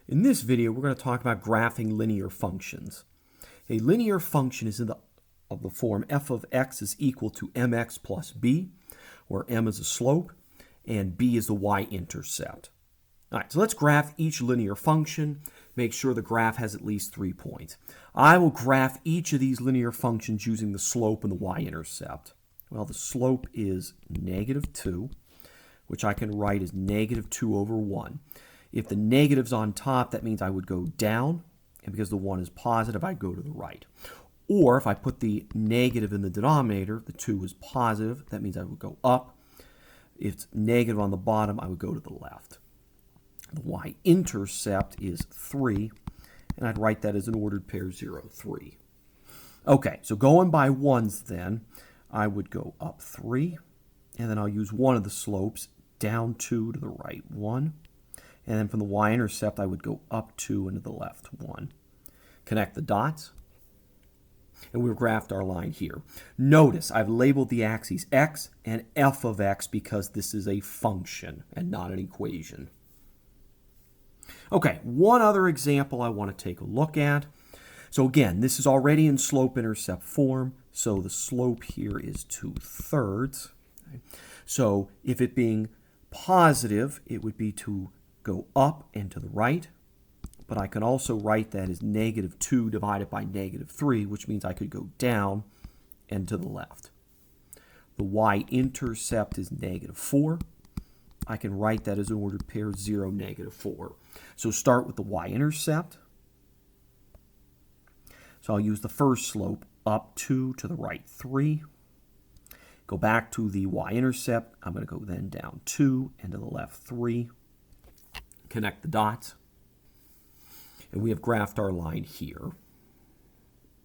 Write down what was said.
In this video, we're going to talk about graphing linear functions. A linear function is of the form f of x is equal to mx plus b, where m is a slope and b is the y-intercept. All right, so let's graph each linear function. Make sure the graph has at least 3 points. I will graph each of these linear functions using the slope and the y-intercept. Well, the slope is -2, which I can write as -2 over 1. If the negative's on top, that means I would go down, and because the 1 is positive, I'd go to the right. Or if I put the negative in the denominator, the 2 is positive, that means I would go up. If it's negative on the bottom, I would go to the left. The y-intercept is 3, and I'd write that as an ordered pair 0, 3. Okay, so going by ones then, I would go up 3, and then I'll use one of the slopes, down 2 to the right, 1. And then from the y-intercept, I would go up 2 and to the left, 1. Connect the dots, and we've graphed our line here. Notice I've labeled the axes x and f of x because this is a function and not an equation. Okay, one other example I want to take a look at. So again, this is already in slope-intercept form, so the slope here is 2/3. So if it being positive, it would be to go up and to the right, but I can also write that as -2 divided by -3, which means I could go down and to the left. The y-intercept is -4. I can write that as an ordered pair 0, -4. So start with the y-intercept. So I'll use the first slope, up 2 to the right 3. Go back to the y-intercept. I'm going to go then down 2 and to the left 3. Connect the dots. And we have graphed our line here.